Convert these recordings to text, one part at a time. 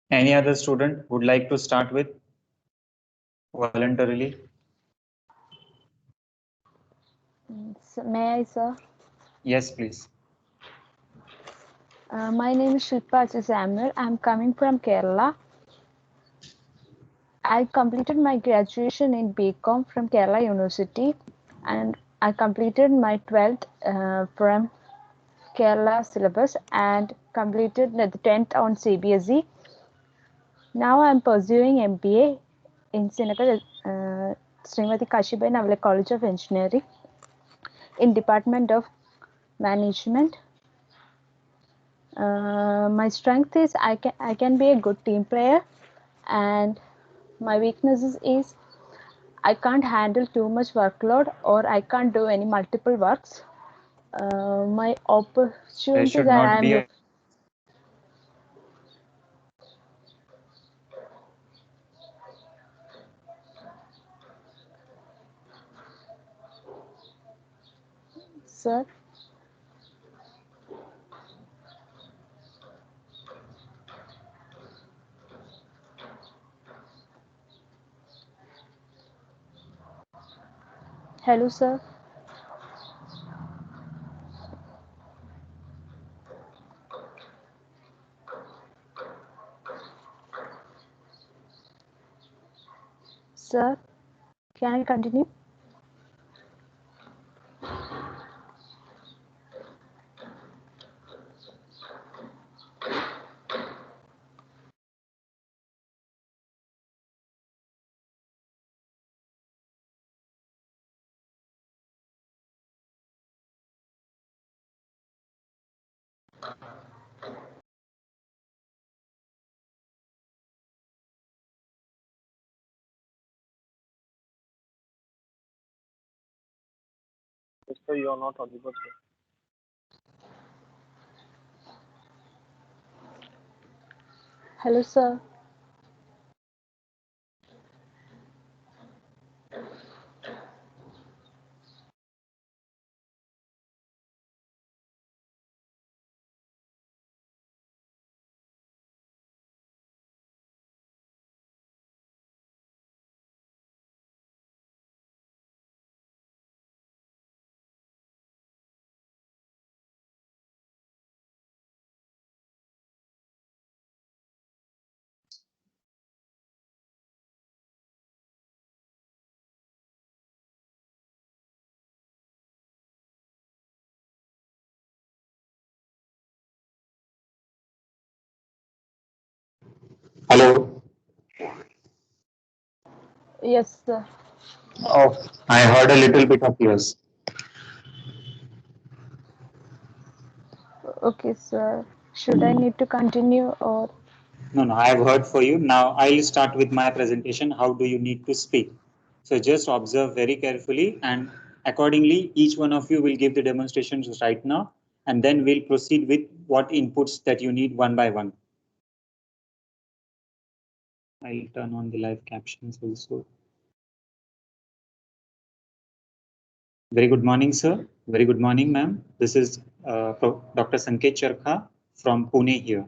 Any other student would like to start with voluntarily? May I, sir? Yes, please. My name is Shilpa Samuel. I'm coming from Kerala. I completed my graduation in BCom from Kerala University, and I completed my 12th from Kerala syllabus and completed the 10th on CBSE. Now I'm pursuing MBA in Srinagar, Srimati Kashibai Navale College of Engineering in Department of Management. My strength is I can be a good team player, and my weaknesses is I can't handle too much workload or I can't do any multiple works. My There opportunities should that not I'm be a sir. Hello, sir. Sir, can I continue? Sir, you are not audible, sir. Hello, sir. Hello. Yes, sir. Oh, I heard a little bit of yours. Okay, sir. Should I need to continue or? No, I have heard for you. Now I'll start with my presentation. How do you need to speak? So just observe very carefully and accordingly, each one of you will give the demonstrations right now and then we'll proceed with what inputs that you need one by one. I'll turn on the live captions also. Very good morning, sir. Very good morning, ma'am. This is Dr. Sanket Charkha from Pune here.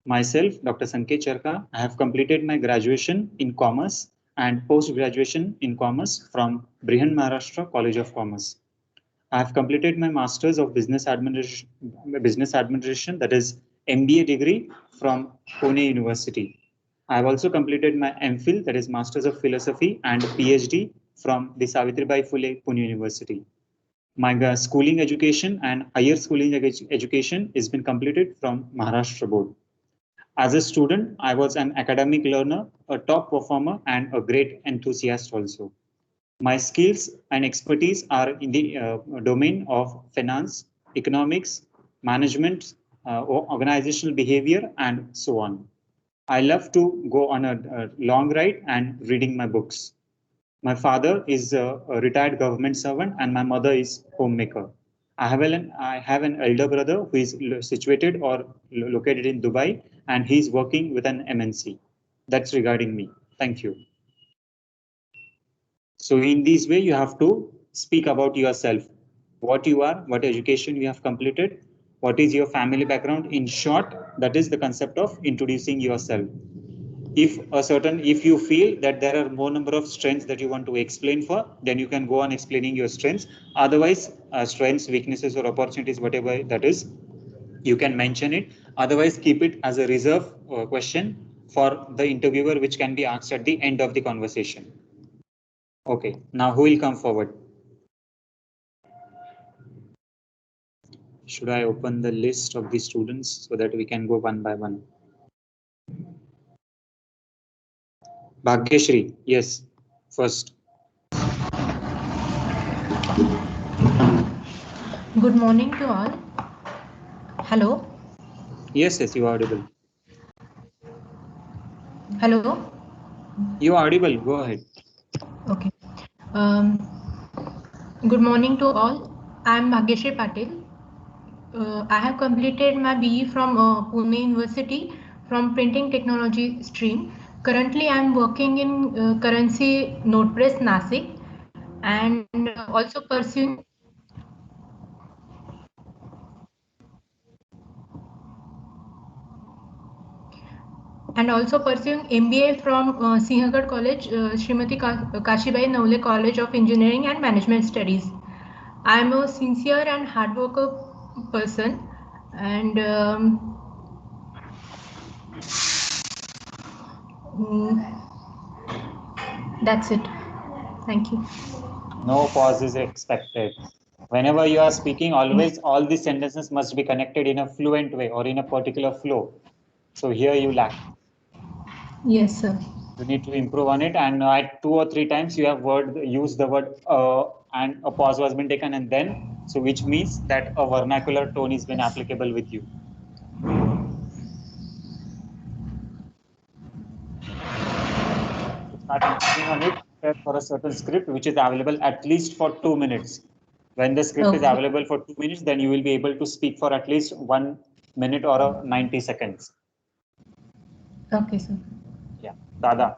Myself, Dr. Sanket Charkha, I have completed my graduation in commerce and post-graduation in commerce from Brihan Maharashtra College of Commerce. I have completed my Masters of Business Administration, that is MBA degree from Pune University. I have also completed my MPhil, that is Masters of Philosophy and PhD from the Savitribai Phule Pune University. My schooling education and higher schooling education has been completed from Maharashtra Board. As a student, I was an academic learner, a top performer, and a great enthusiast also. My skills and expertise are in the domain of finance, economics, management, organizational behavior, and so on. I love to go on a long ride and reading my books. My father is a retired government servant and my mother is homemaker. I have an elder brother who is situated or located in Dubai and he's working with an MNC. That's regarding me. Thank you. So in this way, you have to speak about yourself, what you are, what education you have completed, What is your family background? In short, that is the concept of introducing yourself. If you feel that there are more number of strengths that you want to explain for, then you can go on explaining your strengths. Otherwise, strengths, weaknesses, or opportunities, whatever that is, you can mention it. Otherwise, keep it as a reserve question for the interviewer, which can be asked at the end of the conversation. Okay, now who will come forward? Should I open the list of the students so that we can go one by one? Bhagyashri, yes, first. Good morning to all. Hello. Yes, you are audible. Hello. You are audible. Go ahead. Okay. Good morning to all. I am Bhagyashri Patil. I have completed my BE from Pune University from Printing Technology stream. Currently, I am working in Currency Notepress Nasik and also pursuing MBA from Sinhagad College, Srimati Kashibai Naule College of Engineering and Management Studies. I am a sincere and hard worker person, and that's it. Thank you. No pause is expected. Whenever you are speaking, always all the sentences must be connected in a fluent way or in a particular flow. So here you lack. Yes, sir. You need to improve on it, and at 2 or 3 times you have used the word and a pause was been taken, and then, so which means that a vernacular tone is been applicable with you. Start improving on it for a certain script which is available at least for 2 minutes. When the script is available for 2 minutes, then you will be able to speak for at least 1 minute or 90 seconds. Okay, sir. Yeah, Dada.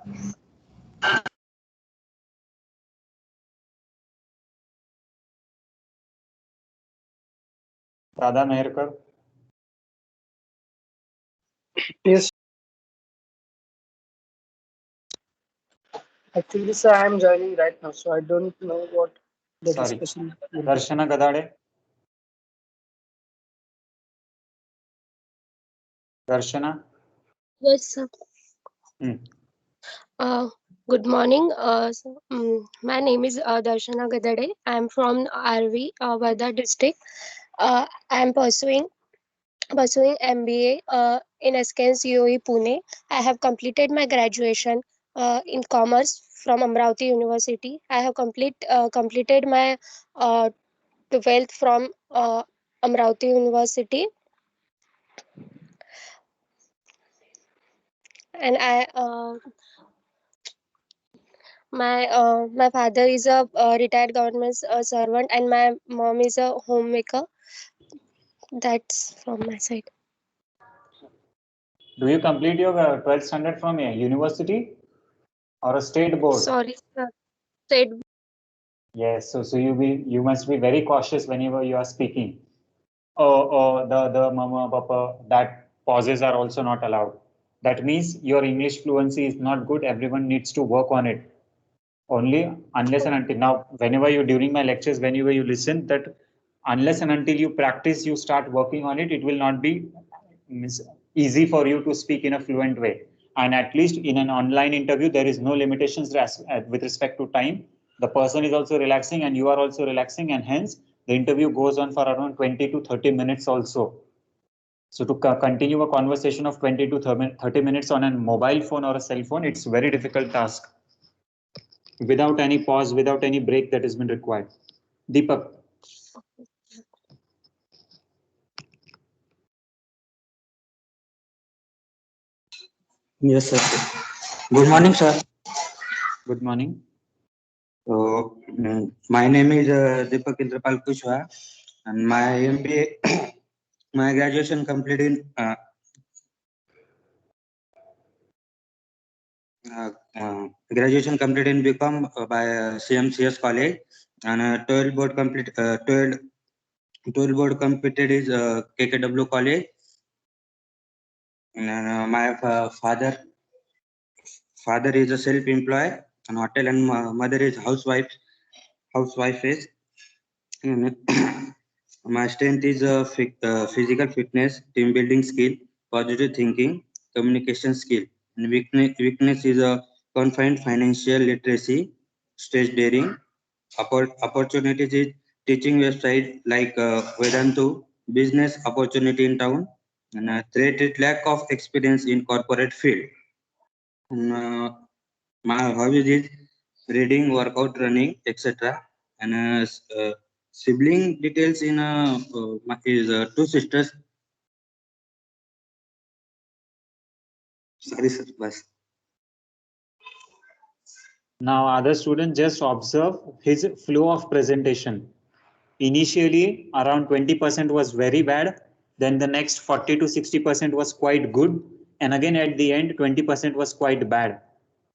Dada Meherkar. Yes. Actually, sir, I am joining right now, so I don't know what the discussion will be. Darshana Gadade. Darshana. Yes, sir. Hmm. Good morning. My name is Darshana Gadade. I am from RV, Varda district. I am pursuing MBA in SKS UOE Pune. I have completed my graduation in commerce from Amravati University. I have completed my 12th from Amravati University, and my father is a retired government servant, and my mom is a homemaker. That's from my side. Do you complete your 12th standard from a university or a state board? Sorry, sir. State. Yes, so you must be very cautious whenever you are speaking. The mama, papa, that pauses are also not allowed. That means your English fluency is not good. Everyone needs to work on it. Only unless and until now, whenever you during my lectures, whenever you listen, that unless and until you practice, you start working on it, it will not be easy for you to speak in a fluent way. And at least in an online interview, there is no limitations with respect to time. The person is also relaxing and you are also relaxing, and hence the interview goes on for around 20 to 30 minutes also. So to continue a conversation of 20 to 30 minutes on a mobile phone or a cell phone, it's a very difficult task. Without any pause, without any break that has been required. Deepak. Yes, sir. Good morning, sir. Good morning. My name is Deepak Indrapal Kushwaha, and my MBA, my graduation completed in graduation completed in BCom by CMCS College, and 12 board complete 12 12 board completed is KKW College. And my father is a self-employed and hotel, and mother is housewife. Is and my strength is physical fitness, team building skill, positive thinking, communication skill. And weakness is a confined financial literacy, stage daring. Opportunities is teaching website like Vedantu, business opportunity in town, and threat is lack of experience in corporate field. And, my hobbies is reading, workout, running, etc. And sibling details in is two sisters. Sorry, sir. Bas. Now other students just observe his flow of presentation. Initially around 20% was very bad. Then the next 40 to 60% was quite good. And again at the end 20% was quite bad.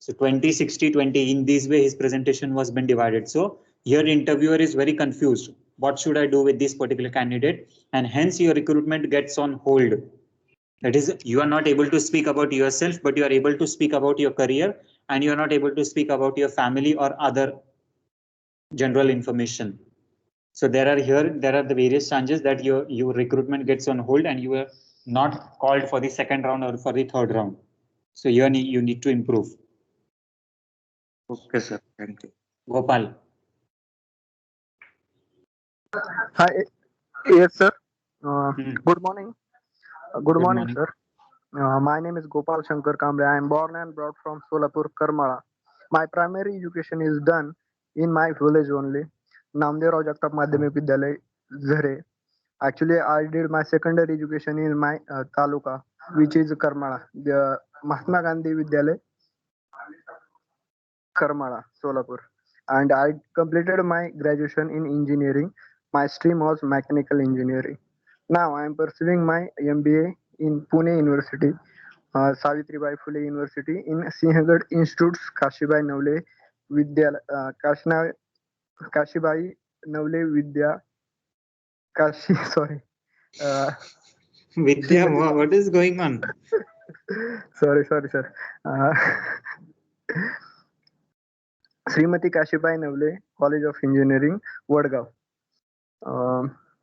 So 20, 60, 20 in this way his presentation was been divided. So here interviewer is very confused. What should I do with this particular candidate? And hence your recruitment gets on hold. That is, you are not able to speak about yourself, but you are able to speak about your career, and you are not able to speak about your family or other general information. So there are the various chances that your recruitment gets on hold and you are not called for the second round or for the third round. So you need to improve. Okay, sir. Thank you. Gopal. Hi, yes, sir. Good morning. Good morning, sir. My name is Gopal Shankar Kamble. I am born and brought from Solapur, Karmala. My primary education is done in my village only, Namdev Rao Jagtap Madhyamik Vidyalay, Zare. Actually, I did my secondary education in my taluka, which is Karmala, the Mahatma Gandhi Vidyalay, Karmala, Solapur. And I completed my graduation in engineering. My stream was mechanical engineering. Now I am pursuing my MBA in Pune University, Savitribai Phule University, in Sinhagad Institutes, Kashibai Navle Vidya, Kashibai Navle Vidya, Kashi, sorry. Vidya, what is going on? sorry, sir. Srimati Kashibai Navle, College of Engineering, Wadgaon.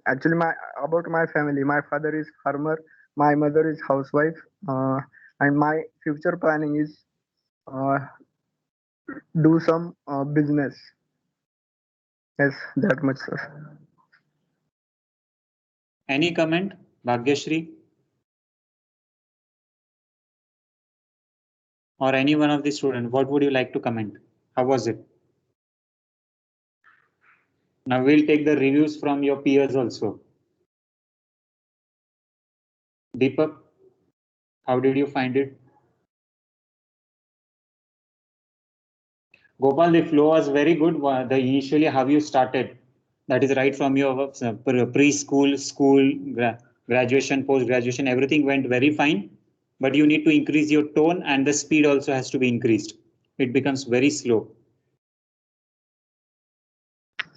Actually, about my family, my father is farmer, my mother is housewife, and my future planning is do some business. Yes, that much, sir. Any comment, Bhagyashri? Or any one of the students, what would you like to comment? How was it? Now we'll take the reviews from your peers also. Deepak, how did you find it? Gopal, the flow was very good. The initially how you started, that is right from your preschool, school, graduation, post-graduation, everything went very fine. But you need to increase your tone and the speed also has to be increased. It becomes very slow.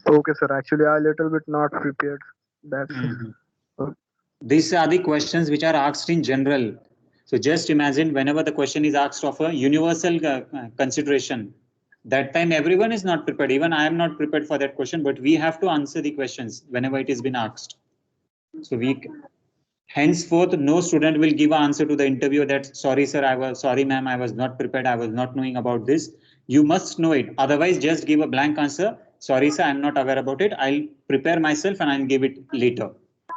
Okay, sir. Actually, I a little bit not prepared. That's These are the questions which are asked in general. So just imagine whenever the question is asked of a universal consideration, that time everyone is not prepared. Even I am not prepared for that question, but we have to answer the questions whenever it has been asked. So henceforth, no student will give an answer to the interviewer that sorry, sir, sorry, ma'am, I was not prepared. I was not knowing about this. You must know it. Otherwise, just give a blank answer. Sorry, sir, I'm not aware about it. I'll prepare myself and I'll give it later.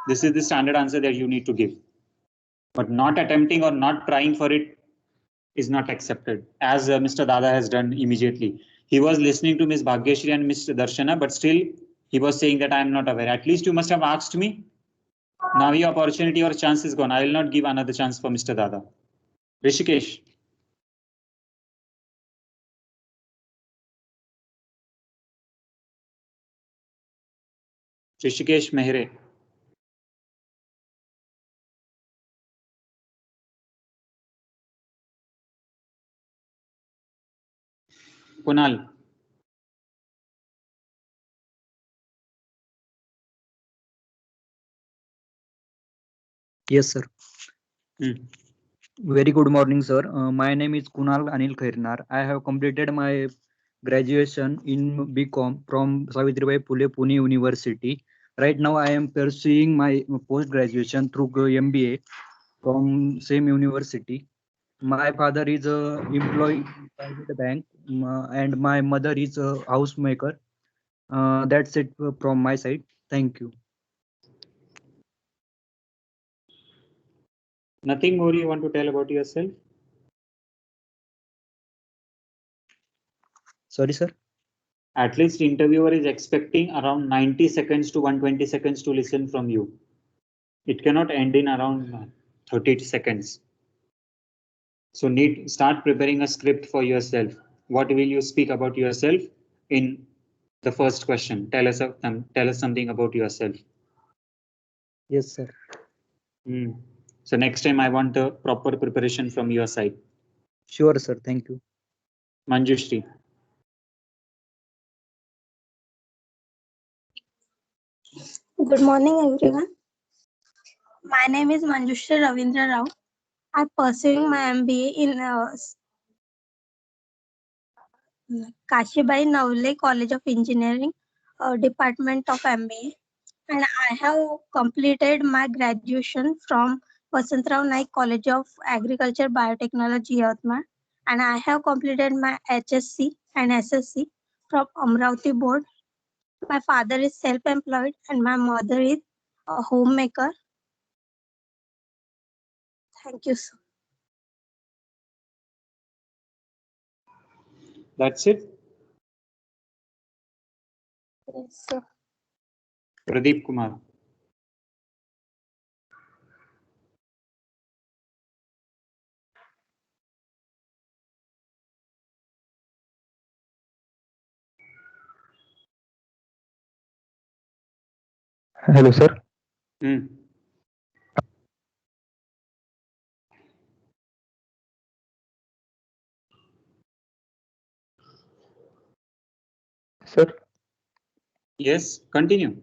This is the standard answer that you need to give. But not attempting or not trying for it is not accepted, as Mr. Dada has done immediately. He was listening to Ms. Bhagyashri and Mr. Darshana, but still he was saying that I am not aware. At least you must have asked me. Now your opportunity or chance is gone. I will not give another chance for Mr. Dada. Rishikesh. Rishikesh Mehre. Kunal. Yes, sir. Hmm. Very good morning, sir. My name is Kunal Anil Khairnar. I have completed my graduation in BCom from Savitribai Phule Pune University. Right now, I am pursuing my post graduation through MBA from same university. My father is a employee in private bank, and my mother is a housemaker. That's it from my side. Thank you. Nothing more you want to tell about yourself? Sorry, sir. At least interviewer is expecting around 90 seconds to 120 seconds to listen from you. It cannot end in around 30 seconds. So start preparing a script for yourself. What will you speak about yourself in the first question? Tell us something about yourself. Yes, sir. So next time I want a proper preparation from your side. Sure, sir. Thank you. Manjushri. Good morning, everyone. My name is Manjushri Ravindra Rao. I'm pursuing my MBA in Kashibai Navle College of Engineering, Department of MBA. And I have completed my graduation from Vasantrao Naik College of Agriculture Biotechnology, Yavatmal. And I have completed my HSC and SSC from Amravati Board. My father is self-employed and my mother is a homemaker. Thank you, sir. That's it? Yes, sir. Pradeep Kumar. Hello, sir. Sir. Yes, continue.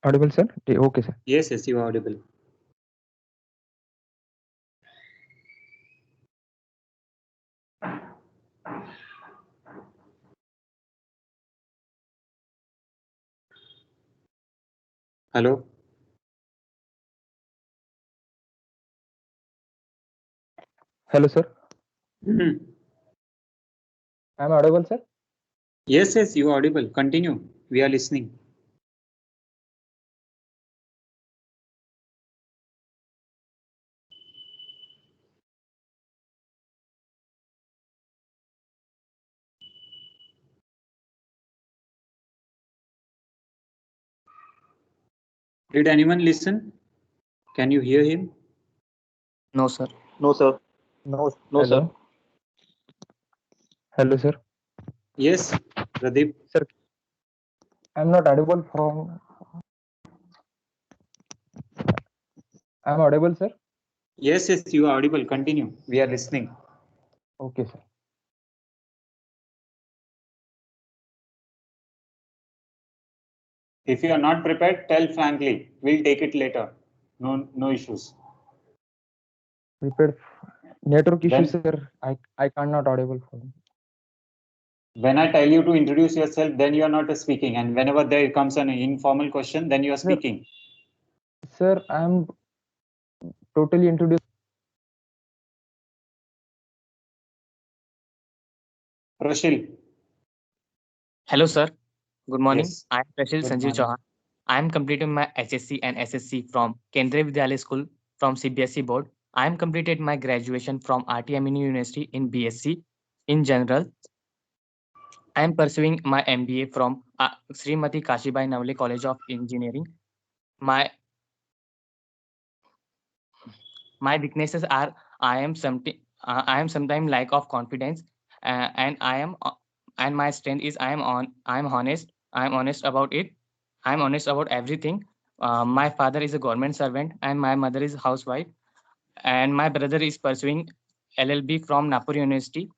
Audible, sir? Okay, sir. Yes, you are audible. Hello. Hello, sir. I'm audible, sir? Yes, you are audible. Continue. We are listening. Did anyone listen? Can you hear him? No, sir. No, sir. No, sir. Hello, sir. Yes, Pradeep. Sir, I'm not audible from. I'm audible, sir? Yes, you are audible. Continue. We are listening. Okay, sir. If you are not prepared, tell frankly. We'll take it later. No issues. Prepared. Network issue, sir. I cannot audible from. When I tell you to introduce yourself, then you are not speaking. And whenever there comes an informal question, then you are speaking. Sir, I'm totally introduced. Prashil. Hello, sir. Good morning. Yes. I am Prashil Good Sanjeev morning. Chauhan. I am completing my HSC and SSC from Kendriya Vidyalaya School from CBSE board. I am completed my graduation from RTM University in BSc in general. I am pursuing my MBA from Srimati Kashibai Navle College of Engineering. My weaknesses are I am sometimes lack of confidence, and and my strength is I am honest. I am honest about it. I am honest about everything. My father is a government servant and my mother is a housewife, and my brother is pursuing LLB from Nagpur University.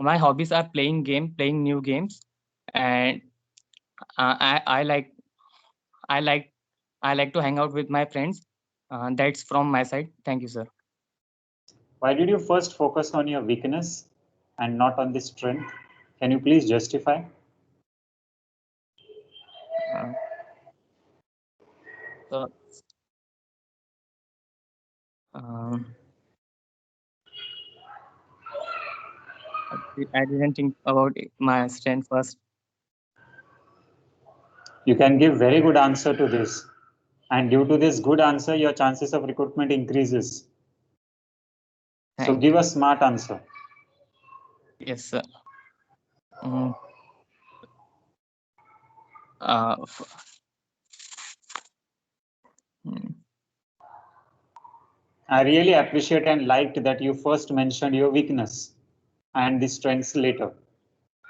My hobbies are playing new games, and I like to hang out with my friends. That's from my side. Thank you, sir. Why did you first focus on your weakness and not on the strength? Can you please justify? So, I didn't think about my strength first. You can give very good answer to this. And due to this good answer, your chances of recruitment increases. So give a smart answer. Yes, sir. I really appreciate and liked that you first mentioned your weakness and the strengths later.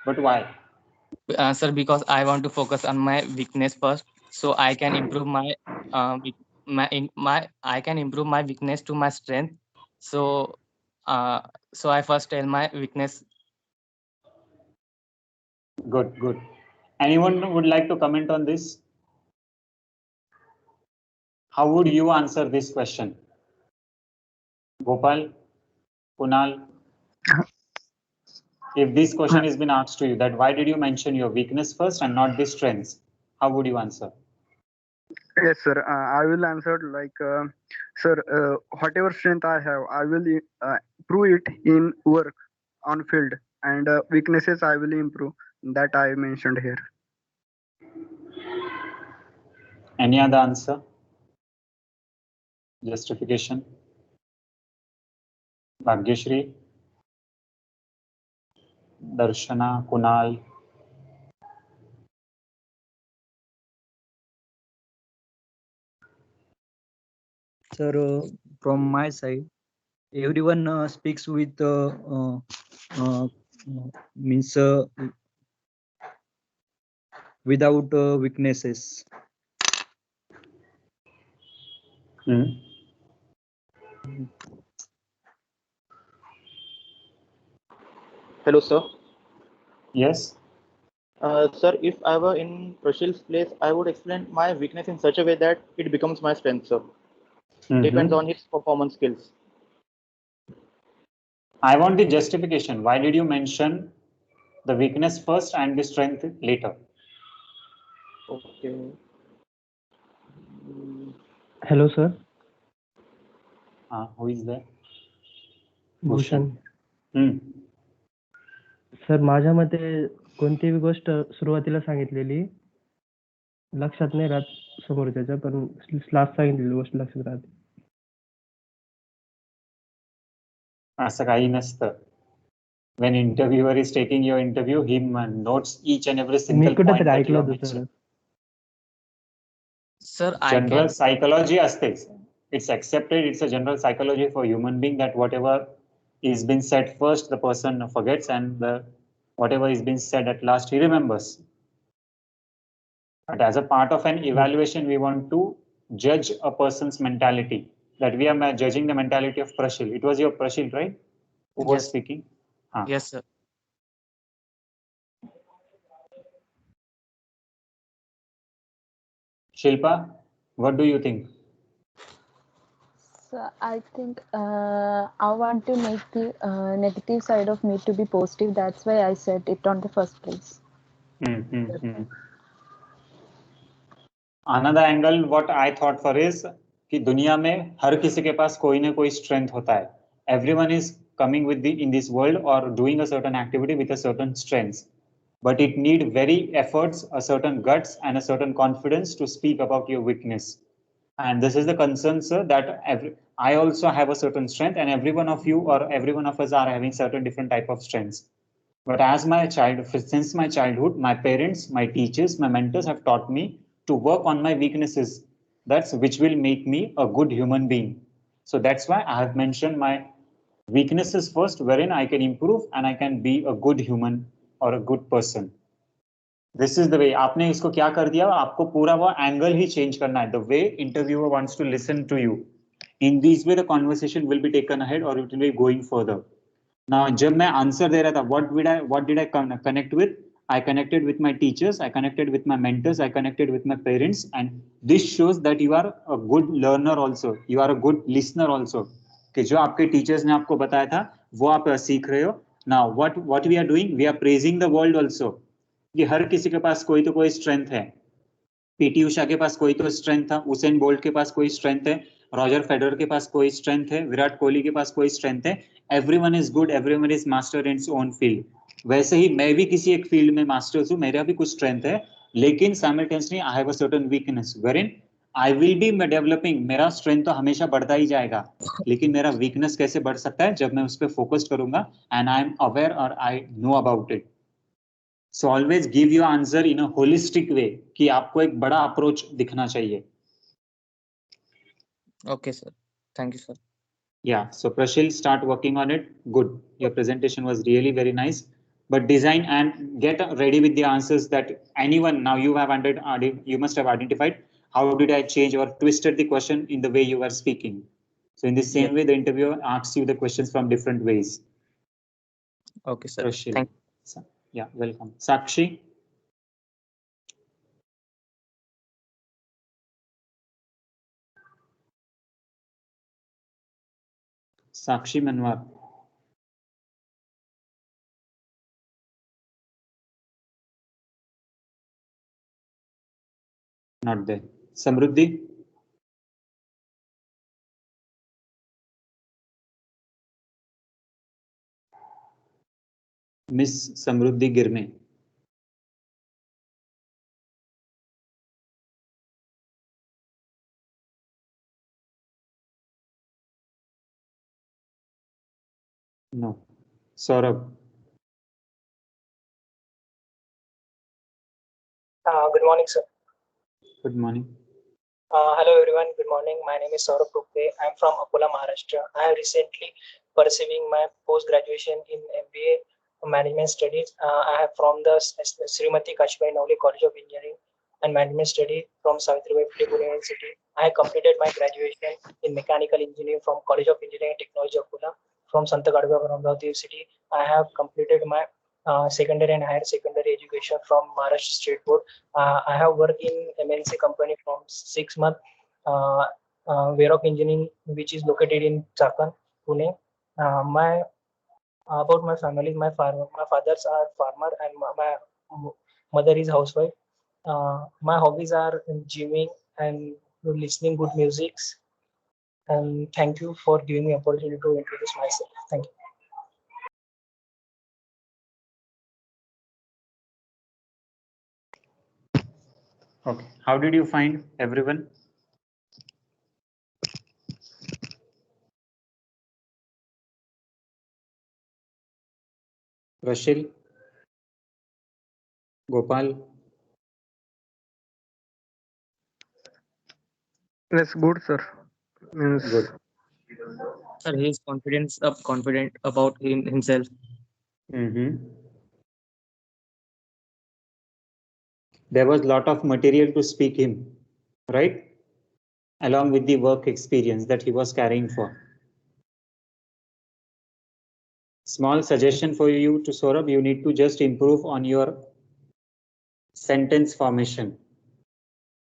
But why? Sir, because I want to focus on my weakness first, so I can improve my I can improve my weakness to my strength. So I first tell my weakness. Good, good. Anyone would like to comment on this? How would you answer this question? Gopal, Kunal, if this question has been asked to you, that why did you mention your weakness first and not the strengths? How would you answer? Yes, sir. I will answer like, sir, whatever strength I have, I will prove it in work on field, and weaknesses I will improve. That I mentioned here. Any other answer? Justification? Bhagyashri, Darshana, Kunal. Sir, from my side, everyone speaks with means without weaknesses. Hello, sir. Yes. Sir, if I were in Prashil's place, I would explain my weakness in such a way that it becomes my strength, sir. Depends on his performance skills. I want the justification. Why did you mention the weakness first and the strength later? Okay. Hello, sir. Who is there? Bhushan. Sir माझ्या मते कोणतीही गोष्ट सुरुवातीला सांगितलेली लक्षात नाही राहत समोरच्याच्या, पण लास्ट सांगितलेली गोष्ट लक्षात राहते. असं काही नसतं. When interviewer is taking your interview, he notes each and every single point that you have mentioned. Sir, General psychology astes. It's accepted. It's a general psychology for human being that whatever is been said first, the person forgets, and whatever is been said at last, he remembers. But as a part of an evaluation, we want to judge a person's mentality. That we are judging the mentality of Prashil. It was your Prashil, right? Who was speaking? Yes, sir. Shilpa, what do you think? So I think I want to make the negative side of me to be positive. That's why I said it on the first place. Another angle, what I thought for is कि दुनिया में हर किसी के पास कोई ना कोई strength होता है. Everyone is coming with in this world or doing a certain activity with a certain strength, but it need very efforts, a certain guts, and a certain confidence to speak about your weakness. And this is the concern, sir, that I also have a certain strength, and every one of you or every one of us are having certain different type of strengths. But as since my childhood, my parents, my teachers, my mentors have taught me to work on my weaknesses. That's which will make me a good human being. So that's why I have mentioned my weaknesses first, wherein I can improve and I can be a good human or a good person. This is the way. आपने इसको क्या कर दिया? आपको पूरा वो angle ही change करना है. The way interviewer wants to listen to you. In this way, the conversation will be taken ahead or it will be going further. Now, जब मैं आंसर दे रहा था, what did I connect with? I connected with my teachers, I connected with my mentors, I connected with my parents, and this shows that you are a good learner also. You are a good listener also. कि जो आपके teachers ने आपको बताया था वो आप सीख रहे हो. Now what we are doing, we are praising the world also. कि हर किसी के पास कोई तो कोई स्ट्रेंथ है. पीटी उषा के पास कोई तो स्ट्रेंथ था, उसेन बोल्ट के पास कोई स्ट्रेंथ है, रॉजर फेडरर के पास कोई स्ट्रेंथ है, विराट कोहली के पास कोई स्ट्रेंथ है. Everyone is good, everyone is master in its own field. वैसे ही मैं भी किसी एक फील्ड में मास्टर हूं, मेरा भी कुछ स्ट्रेंथ है, लेकिन simultaneously I have a certain weakness wherein I will be developing. मेरा स्ट्रेंथ तो हमेशा बढ़ता ही जाएगा, लेकिन मेरा वीकनेस कैसे बढ़ सकता है? जब मैं उस पर फोकस करूंगा एंड आई एम अवेयर और I know about it. So always give your answer in a holistic way कि आपको एक बड़ा approach दिखना चाहिए. Okay, sir. Thank you, sir. Yeah. So Prashil, start working on it. Good. Your presentation was really very nice. But design and get ready with the answers that anyone now you must have identified. How did I change or twisted the question in the way you were speaking? So in the same way, the interviewer asks you the questions from different ways. Okay, sir. Prashil. Thank you. Yeah, welcome. Sakshi. Sakshi Manwar. Not there. Samruddhi. Miss Samruddhi Girme. No. Saurabh. Good morning, sir. Good morning. Hello, everyone. Good morning. My name is Saurabh Tukde. I'm from Akola, Maharashtra. I have recently pursuing my post-graduation in MBA Management Studies. I have from the Srimati Kashbai Nauli College of Engineering and Management Study from Savitribai Phule Pune University. I have completed my graduation in Mechanical Engineering from College of Engineering and Technology Akola from Sant Gadgil Amravati University. I have completed my secondary and higher secondary education from Maharashtra State Board. I have worked in MNC company from 6 months. Varroc Engineering, which is located in Chakan, Pune. About my family, my fathers are farmer and my mother is housewife. My hobbies are gymming and listening good music. And thank you for giving me opportunity to introduce myself. Thank you. Okay. How did you find everyone? Rashil, Gopal. Yes, good, sir. Means good. Sir, he is confident about himself. There was a lot of material to speak him, right? Along with the work experience that he was carrying for. Small suggestion for you to Saurabh, you need to just improve on your sentence formation.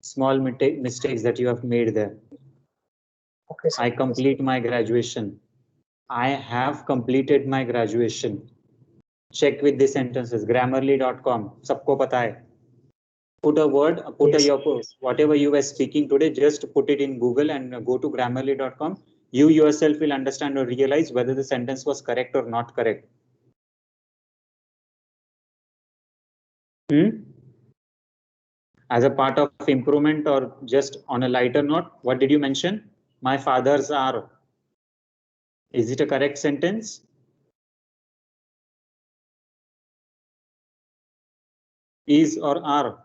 Small mistakes that you have made there. Okay, I complete my graduation. I have completed my graduation. Check with the sentences. Grammarly.com. Sabko pata hai. Put a word, whatever you were speaking today, just put it in Google and go to Grammarly.com. You yourself will understand or realize whether the sentence was correct or not correct. As a part of improvement or just on a lighter note, what did you mention? My fathers are. Is it a correct sentence? Is or are?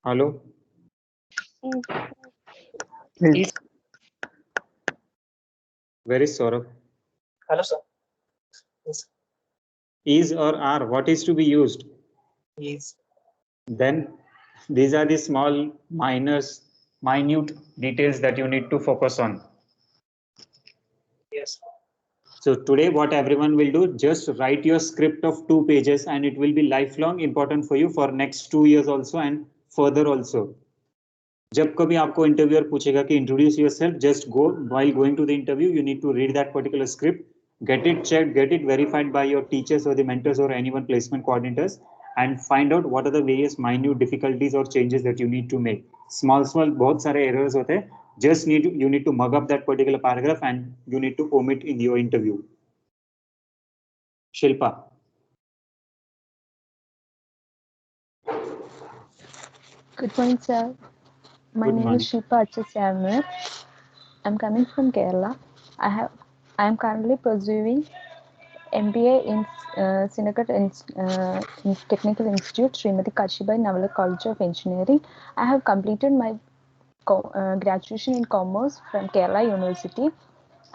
Hello? Is. Where is Saurabh? Hello, sir. Yes. Is or are? What is to be used? Is. Then these are the small minute details that you need to focus on. Yes. So today what everyone will do, just write your script of 2 pages and it will be lifelong important for you for next 2 years also and further also. जब कभी आपको interviewer पूछेगा कि introduce yourself, just go while going to the interview, you need to read that particular script, get it checked, get it verified by your teachers or the mentors or anyone placement coordinators, and find out what are the various minute difficulties or changes that you need to make. Small बहुत सारे errors होते हैं, just you need to mug up that particular paragraph and you need to omit in your interview. Shilpa. Good morning, sir. My name is Shilpa Achasyamer. I'm coming from Kerala. I am currently pursuing MBA in Srinagar Technical Institute, Srimati Kashibai Navala College of Engineering. I have completed my graduation in Commerce from Kerala University,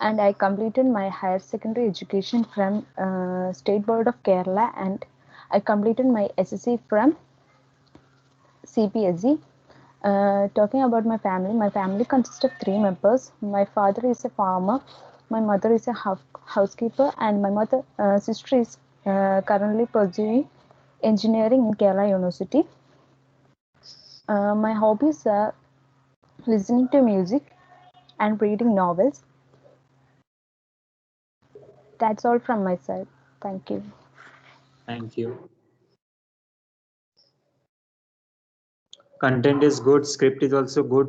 and I completed my higher secondary education from State Board of Kerala, and I completed my SSC from CPSE. Talking about my family consists of 3 members. My father is a farmer, my mother is a housekeeper, and my sister is currently pursuing engineering in Kerala University. My hobbies are listening to music and reading novels. That's all from my side. Thank you. Thank you. Content is good, script is also good,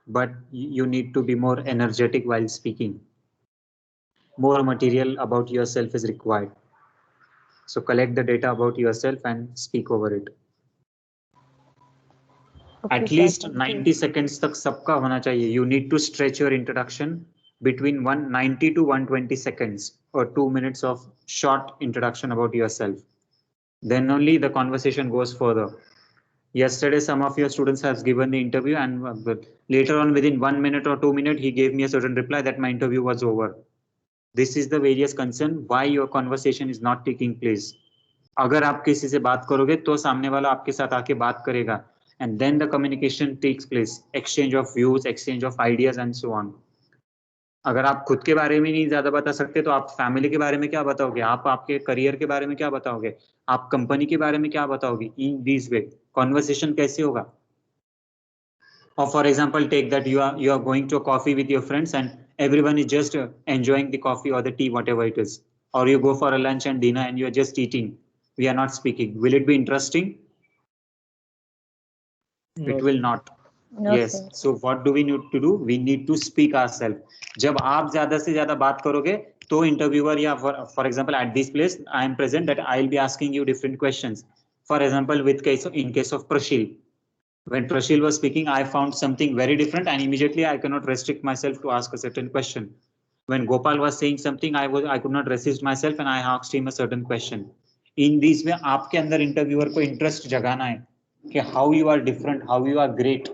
but you need to be more energetic while speaking. More material about yourself is required. So collect the data about yourself and speak over it. Okay, At least 90 seconds तक सबका होना चाहिए. You need to stretch your introduction between 190 to 120 seconds or 2 minutes of short introduction about yourself. Then only the conversation goes further. Yesterday, some of your students has given the interview, and later on, within 1 minute or 2 minutes, he gave me a certain reply that my interview was over. This is the various concern why your conversation is not taking place. अगर आप किसी से बात करोगे तो सामने वाला आपके साथ आके बात करेगा, and then the communication takes place, exchange of views, exchange of ideas and so on. अगर आप खुद के बारे में नहीं ज्यादा बता सकते तो आप फैमिली के बारे में क्या बताओगे, आप आपके करियर के बारे में क्या बताओगे, आप कंपनी के बारे में क्या बताओगे. इन दिस वे कॉन्वर्सेशन कैसे होगा? Or for example, take that you are going to a coffee with your friends and everyone is just enjoying the coffee or the tea, whatever it is. Or you go for a lunch and dinner and you are just eating. We are not speaking. Will it be interesting? No. It will not. No, yes. Sir. So what do we need to do? We need to speak ourselves. जब आप ज्यादा से ज्यादा बात करोगे तो interviewer या for example at this place I am present that I will be asking you different questions. For example, in case of Prashil. When Prashil was speaking, I found something very different and immediately I cannot restrict myself to ask a certain question. When Gopal was saying something, I could not resist myself and I asked him a certain question. In this way, आपके अंदर interviewer को interest जगाना है कि how you are different, how you are great,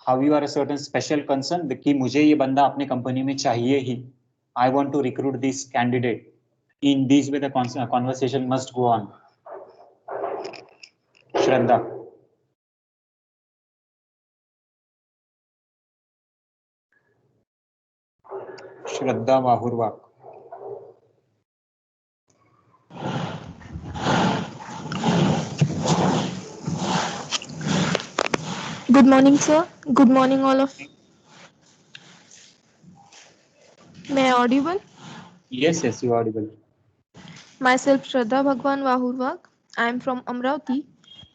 how you are a certain special concern कि मुझे ये बंदा अपने कंपनी में चाहिए ही. I want to recruit this candidate. In this way, the conversation must go on. Shraddha. Shraddha Mahurwak. Good morning, sir. Good morning, all of you. May I audible? Yes, you are audible. Myself, Shraddha Bhagwan Vahurwak. I am from Amravati.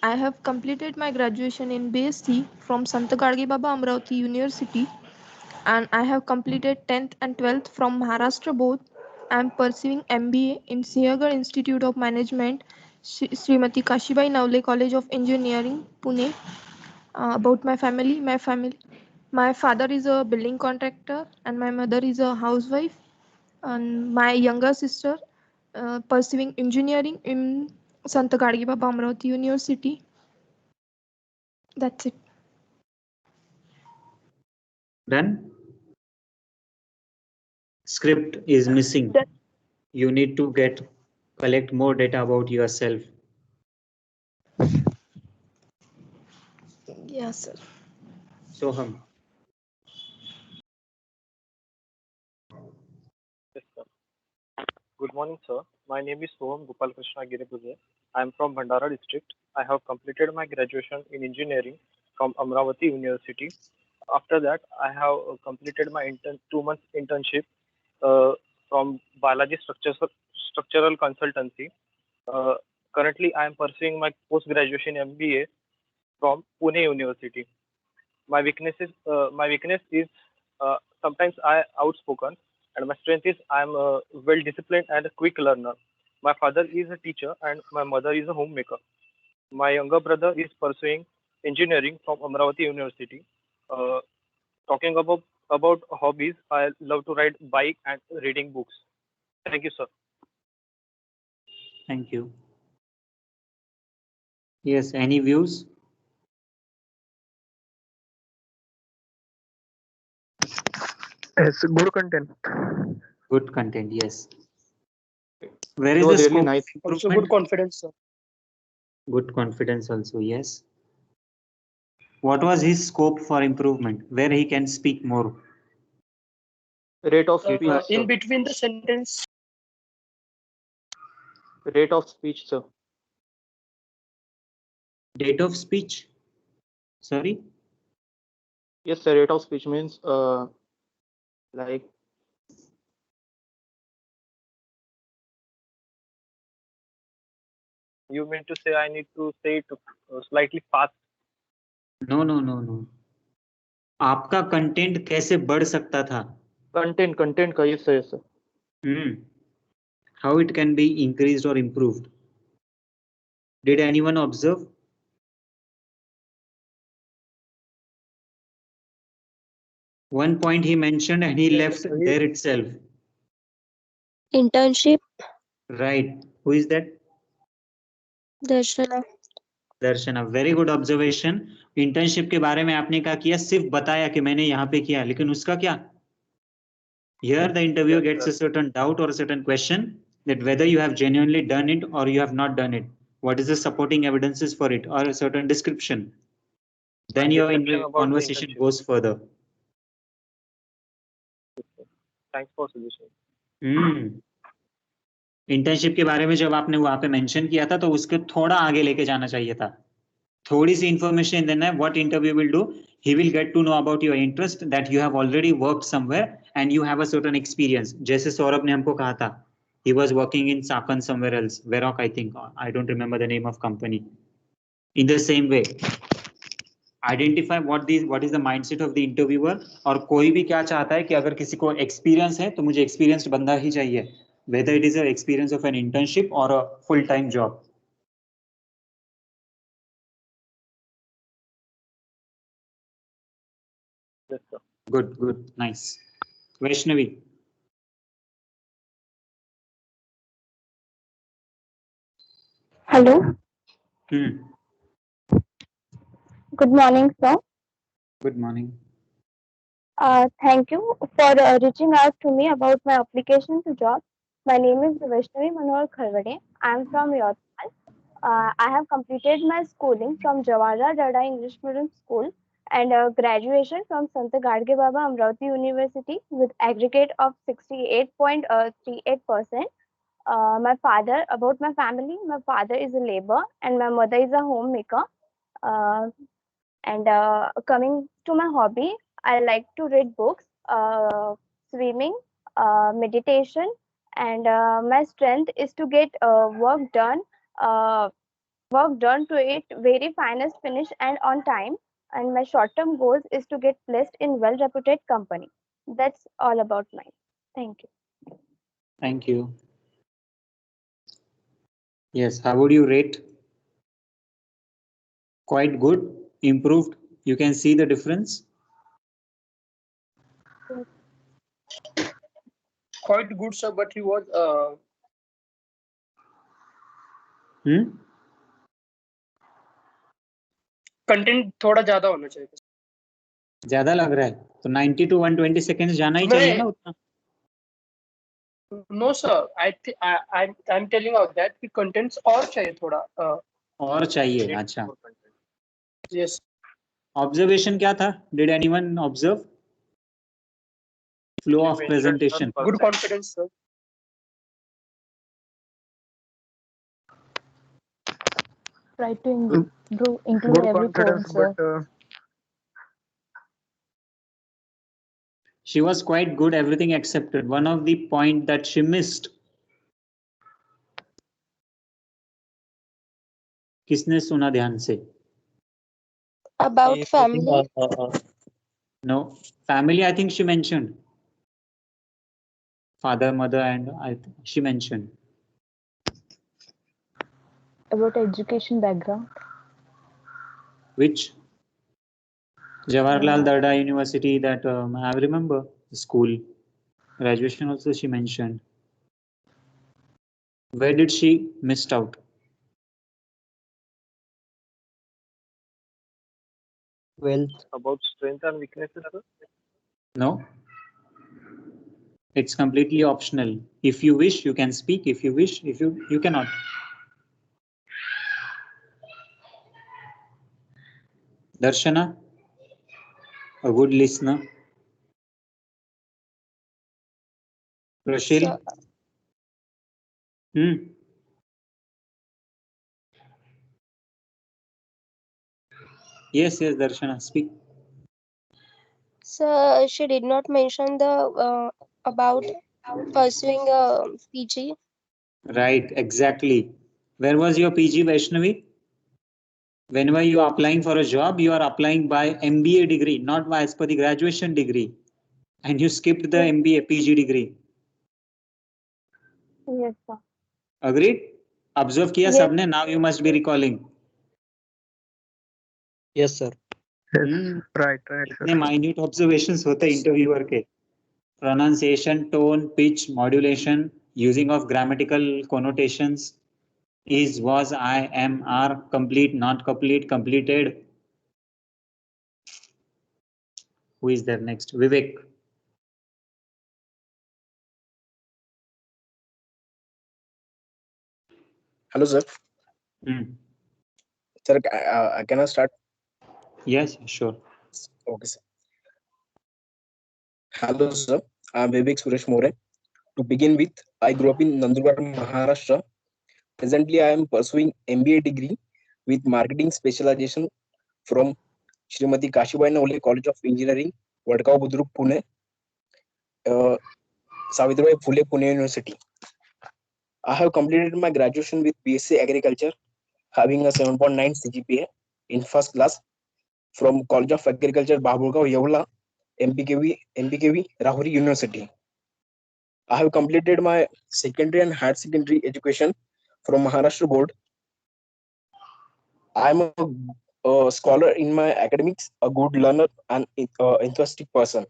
I have completed my graduation in BSc from Sant Gadgi Baba Amravati University, and I have completed 10th and 12th from Maharashtra both. I am pursuing MBA in Siagar Institute of Management, Srimati Kashibai Navala College of Engineering, Pune. About my family, my father is a building contractor and my mother is a housewife, and my younger sister pursuing engineering in Sant Gadgi Baba Amravati University. That's it. Then script is missing. You need to collect more data about yourself. Yes, sir. Soham. Yes, Good morning, sir. My name is Soham Gopal Krishna Giripuje. I am from Bhandara district. I have completed my graduation in engineering from Amravati University. After that, I have completed my 2 month internship from Balaji Structural Consultancy. Currently, I am pursuing my post-graduation MBA from Pune University. My weakness is sometimes I outspoken, and my strength is I am well disciplined and a quick learner. My father is a teacher and my mother is a homemaker. My younger brother is pursuing engineering from Amravati University. Talking about hobbies, I love to ride bike and reading books. Thank you, sir. Thank you. Yes, any views? It's good content. Good content, yes. Where is It was the really scope nice. of Also improvement? good confidence, sir. Good confidence also, yes. What was his scope for improvement? Where he can speak more? Rate of speech, In sir. between the sentence, Rate of speech, sir. Date of speech? Sorry? Yes, sir. Rate of speech means like You mean to say I need to say it slightly fast? No, no, no, no. आपका content कैसे बढ़ सकता था? content का yes, sir, yes, sir. How it can be increased or improved? Did anyone observe? One point he mentioned and he left there itself. Internship. Right. Who is that? Darshana. Darshana, very good observation. Internship के बारे में आपने क्या किया? सिर्फ बताया कि मैंने यहाँ पे किया, लेकिन उसका क्या? Here the interviewer gets a certain doubt or a certain question that whether you have genuinely done it or you have not done it. What is the supporting evidences for it or a certain description? Then your conversation goes further. Thanks for suggestion. Internship के बारे में जब आपने वहां पे mention किया था तो उसके थोड़ा आगे लेके जाना चाहिए था. थोड़ी सी इंफॉर्मेशन देना है. What interview will do? He will get to know about your interest, that you have already worked somewhere and you have a certain experience. जैसे सौरभ ने हमको कहा था, he was working in Sapan somewhere else, Veroc I think, I don't remember the name of company. In the same way, identify what is the mindset of the interviewer. और कोई भी क्या चाहता है कि अगर किसी को experience है तो मुझे experienced बंदा ही चाहिए, whether it is an experience of an internship or a full-time job. Yes, sir. Good, nice. Vaishnavi. Hello. Good morning, sir. Good morning. Thank you for reaching out to me about my application to job. My name is Vaishnavi Manohar Kharwade. I am from Yotmal. I have completed my schooling from Jawaharlal Dada English Medium School and graduation from Sant Gadge Baba Amravati University with aggregate of 68.38%. About my family, my father is a laborer and my mother is a homemaker. Coming to my hobby, I like to read books, swimming, meditation, and my strength is to get work done to it very finest finish and on time. And my short-term goals is to get placed in well-reputed company. That's all about mine. Thank you. Thank you. Yes, how would you rate? Quite good, improved. You can see the difference. quite good, sir, but he was content थोड़ा ज्यादा होना चाहिए. ज्यादा लग रहा है तो 90 to 120 seconds जाना ही चाहिए ना उतना. No, sir. I'm telling out that the contents और चाहिए थोड़ा. और चाहिए. अच्छा. Yes. Observation क्या था? Did anyone observe? Flow of presentation. Good confidence, sir. try to include Good every point, confidence, sir. but She was quite good, everything accepted. One of the point that she missed. किसने सुना ध्यान से? About family. No, family. I think she mentioned father, mother, and she mentioned About education background. Which? Jawaharlal Darda University. That I remember the school. Graduation also she mentioned. Where did she missed out? Wealth. About strength and weaknesses, sir? No. It's completely optional. If you wish, you can speak. If you wish, if you cannot. Darshana, a good listener. Prashil. Yes, Darshana, speak. So she did not mention the about pursuing a PG. Right, exactly. Where was your PG, Vaishnavi? Whenever you are applying for a job, you are applying by MBA degree, not as per the graduation degree. And you skipped the MBA PG degree. Yes, sir. Agreed? Observe kiya sabne, now you must be recalling. Yes, sir. yes, right, इतने minute observations होते हैं interviewer के. Pronunciation, tone, pitch, modulation, using of grammatical connotations, is, was, I, am, are, complete, not complete, completed. Who is there next? Vivek. Hello, sir. Sir, can I start? Yes, sure. Okay, sir. Hello, sir. I'm Vivek Suresh More. To begin with, I grew up in Nandurbar, Maharashtra. Presently, I am pursuing MBA degree with marketing specialization from Srimati Kashibai Nole College of Engineering, Vadgaon Budruk, Pune, Savitribai Phule Pune University. I have completed my graduation with BSc Agriculture, having a 7.9 CGPA in first class from College of Agriculture, Baburgaon, Yeola, MPKV, Rahuri University. I have completed my secondary and higher secondary education from Maharashtra Board. I am a scholar in my academics, a good learner, and enthusiastic person.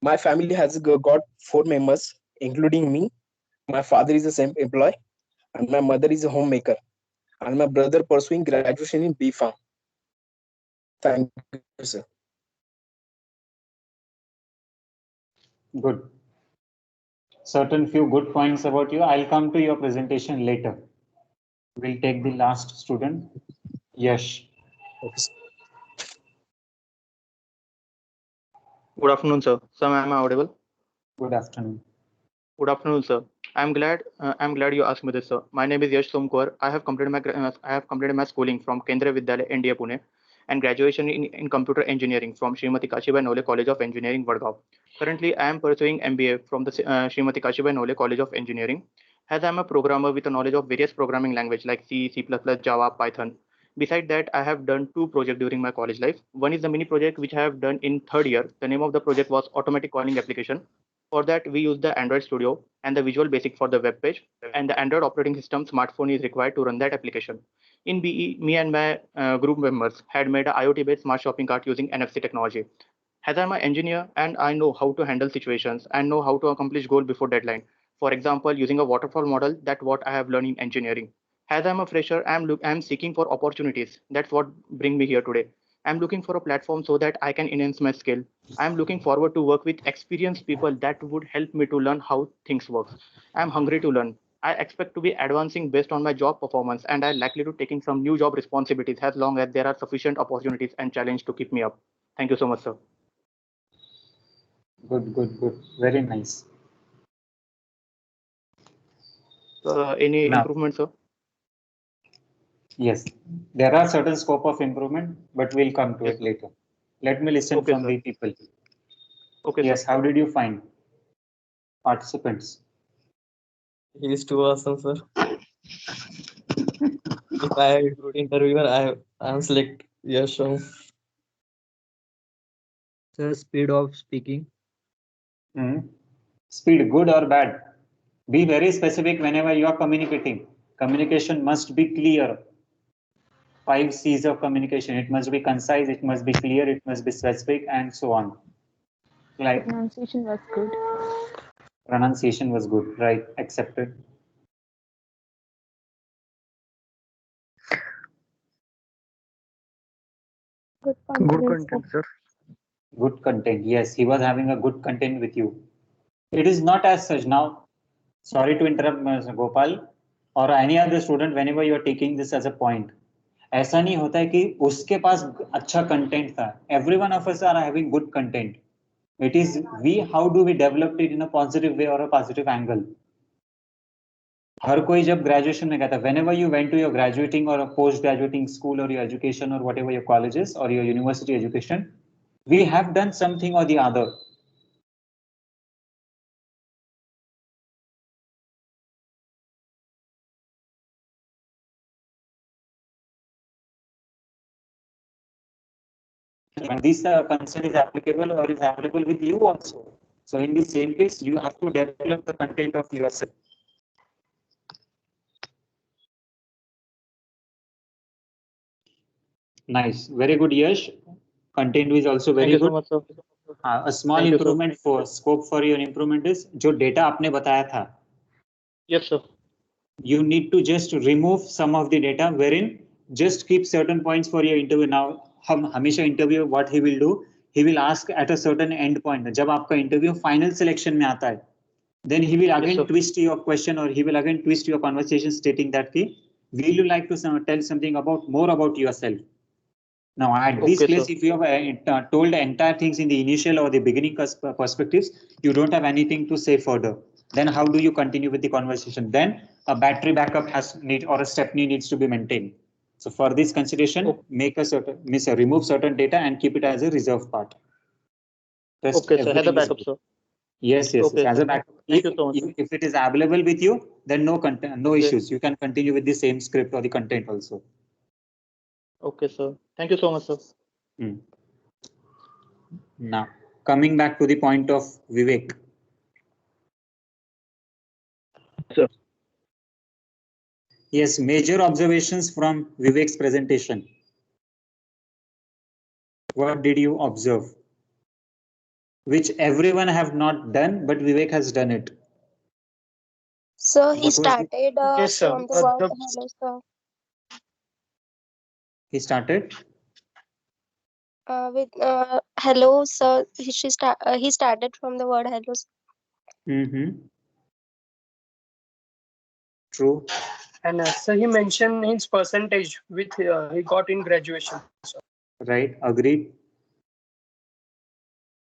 My family has got 4 members, including me. My father is a self-employed, and my mother is a homemaker, and my brother pursuing graduation in B.Pharm. Thank you, sir. Good. Certain few good points about you. I'll come to your presentation later. We'll take the last student, Yash. Okay, sir. Good afternoon, sir. Sir, am I audible? Good afternoon. Good afternoon, sir. I'm glad you asked me this, sir. My name is Yash Somkar. I have completed my schooling from Kendriya Vidyalaya, India, Pune, and graduation in computer engineering from Srimati Kashibai Nole College of Engineering, Vadgaon. Currently, I am pursuing MBA from the Srimati Kashibai Nole College of Engineering. As I am a programmer with a knowledge of various programming language like C, C++, Java, Python. Besides that, I have done 2 projects during my college life. One is the mini project which I have done in 3rd year. The name of the project was Automatic Calling Application. For that, we use the Android Studio and the Visual Basic for the web page, and the Android operating system smartphone is required to run that application. In BE, me and my group members had made a IoT-based smart shopping cart using NFC technology. As I'm an engineer and I know how to handle situations and know how to accomplish goal before deadline. For example, using a waterfall model, that's what I have learned in engineering. As I'm a fresher, I'm seeking for opportunities. That's what bring me here today. I'm looking for a platform so that I can enhance my skill. I'm looking forward to work with experienced people that would help me to learn how things work. I'm hungry to learn. I expect to be advancing based on my job performance, and I'm likely to taking some new job responsibilities as long as there are sufficient opportunities and challenge to keep me up. Thank you so much, sir. Good. Very nice. Any improvement, sir? Yes, there are certain scope of improvement, but we'll come to it later. Let me listen from the people. Okay, yes, sir. how did you find participants? He is too awesome, sir. If I am good interviewer, I am select Yash. Sir, speed of speaking. Speed, good or bad? Be very specific whenever you are communicating. Communication must be clear. 5 C's of communication. It must be concise, it must be clear, it must be specific, and so on. Like Pronunciation was good. Pronunciation was good, right? Accepted. Good content, sir. Good content. Yes, he was having a good content with you. It is not as such. Now, sorry to interrupt, Mr. Gopal, or any other student, whenever you are taking this as a point. ऐसा नहीं होता है कि उसके पास अच्छा content था. Every one of us are having good content. It is how do we develop it in a positive way or a positive angle. हर कोई जब ग्रेजुएशन में गया था, whenever you went to your graduating or a post graduating school or your education or whatever your colleges or your university education, we have done something or the other. And this concern is applicable or is applicable with you also. So in the same case, you have to develop the content of yourself. Nice, very good, Yash. Content is also very good. Thank you so much, sir. A small Thank you, sir. improvement for scope for your improvement is जो data आपने बताया था. Yes, sir. You need to just remove some of the data wherein just keep certain points for your interview. Now हम हमेशा interview what he will do, he will ask at a certain end point. जब आपका interview final selection में आता है, then he will again twist your question or he will again twist your conversation stating that ki, will you like to tell something about more about yourself? Now at this place, if you have told the entire things in the initial or the beginning perspectives, you don't have anything to say further. Then how do you continue with the conversation? Then a battery backup or a stepney needs to be maintained. So for this consideration, make a certain remove certain data and keep it as a reserve part. Rest Okay, sir. As a everything is backup, good. sir. Yes, Okay, as a sir. backup. Thank you so much. If it is available with you, then no Okay. issues. You can continue with the same script or the content also. Okay, sir. Thank you so much, sir. Now, coming back to the point of Vivek. Sir. Yes, major observations from Vivek's presentation. What did you observe? Which everyone have not done, but Vivek has done it. So he started Yes, sir. from the word hello, sir. He started With hello, sir. He started from the word hello, sir. True. And so he mentioned his percentage with he got in graduation. Right, agreed.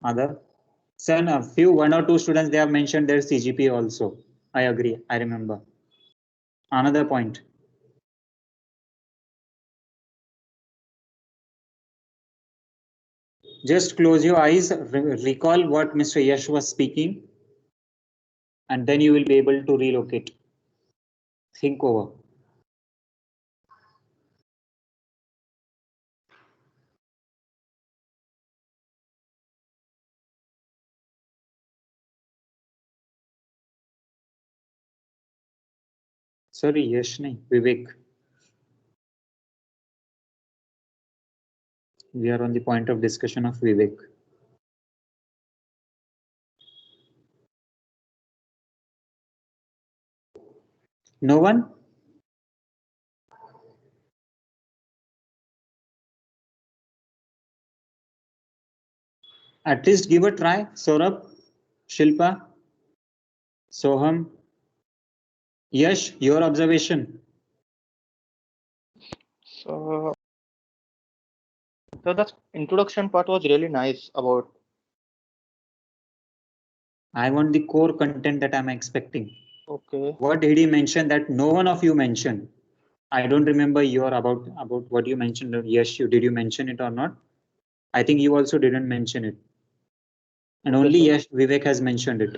Other? Sir, a few, 1 or 2 students, they have mentioned their CGPA also. I agree, I remember. Another point. Just close your eyes, recall what Mr. Yash was speaking, and then you will be able to relocate. Think over. Sorry, Yash nahi, Vivek. We are on the point of discussion of Vivek. No one? At least give a try, Saurabh, Shilpa, Soham. Yash, your observation. So that introduction part was really nice about. I want the core content that I'm expecting. Okay. What did he mention that no one of you mentioned? I don't remember your about what you mentioned. Yes, did you mention it or not? I think you also didn't mention it. And Okay, only sir. yes, Vivek has mentioned it.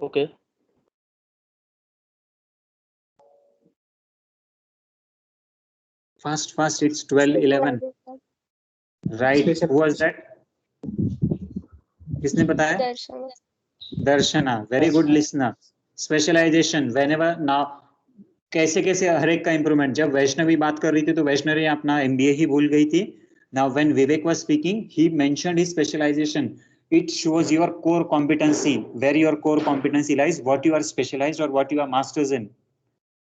Okay. Fast, it's 12:11. Right. Who was that? किसने बताया? Darshana. Very good listener. Specialization. Whenever now. कैसे कैसे हर एक का improvement. जब वैष्णवी बात कर रही थी तो वैष्णवी अपना MBA ही भूल गई थी. Now when Vivek was speaking, he mentioned his specialization. It shows your core competency, where your core competency lies, what you are specialized or what you are masters in.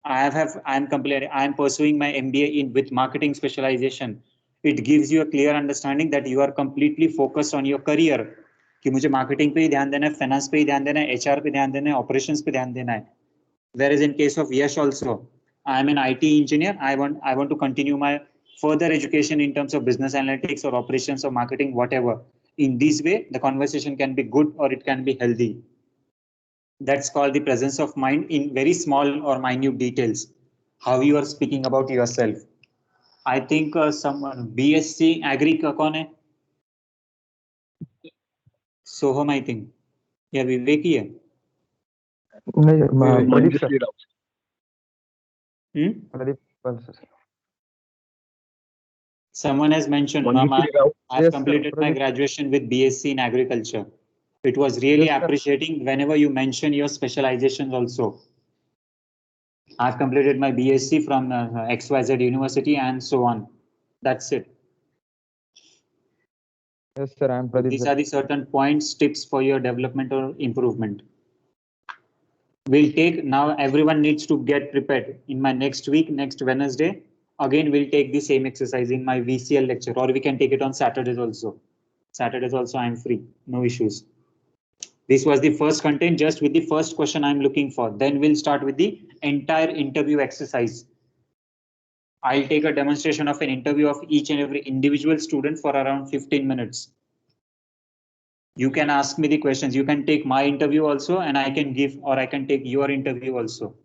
I am pursuing my MBA with marketing specialization. It gives you a clear understanding that you are completely focused on your career. कि मुझे marketing पे ही ध्यान देना है, finance पे ही ध्यान देना है, HR पे ध्यान देना है, operations पे ध्यान देना है. Whereas in case of Yash also, I am an IT engineer. I want to continue my further education in terms of business analytics or operations or marketing, whatever. In this way, the conversation can be good or it can be healthy. That's called the presence of mind in very small or minute details. How you are speaking about yourself. I think someone BSc Agri का कौन है? Soham, I think. या विवेक ही है? नहीं, Pradeep sir. Pradeep sir. Someone has mentioned, Mama, I have completed my graduation with BSc in agriculture. It was really appreciating whenever you mention your specializations also. I have completed my BSc from XYZ University and so on. That's it. Yes, sir. I am Pradeep. These are the certain points, tips for your development or improvement. We'll take now. Everyone needs to get prepared. In my next week, next Wednesday, again we'll take the same exercise in my VCL lecture, or we can take it on Saturdays also. Saturdays also I'm free, no issues. This was the first content, just with the first question I'm looking for. Then we'll start with the entire interview exercise. I'll take a demonstration of an interview of each and every individual student for around 15 minutes. You can ask me the questions. You can take my interview also, and I can give, or I can take your interview also.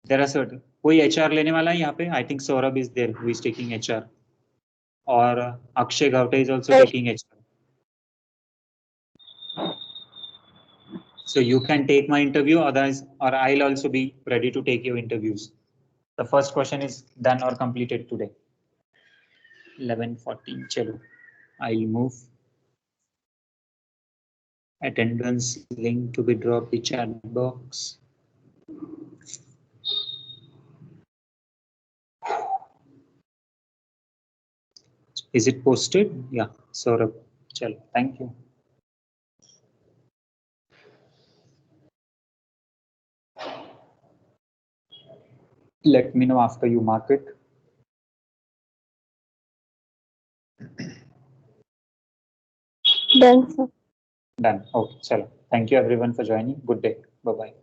There are certain. कोई HR लेने वाला है यहाँ पे? I think Saurabh is there, who is taking HR. Or Akshay Gauta is also taking HR. So you can take my interview, otherwise, or I'll also be ready to take your interviews. The first question is done or completed today. 11:14. Chalo. I'll move. Attendance link to be dropped the chat box. Is it posted? Yeah, Saurabh. Chalo. Thank you. Let me know after you mark it. Done, sir. Done. Okay, chalo. Thank you everyone for joining. Good day. Bye-bye.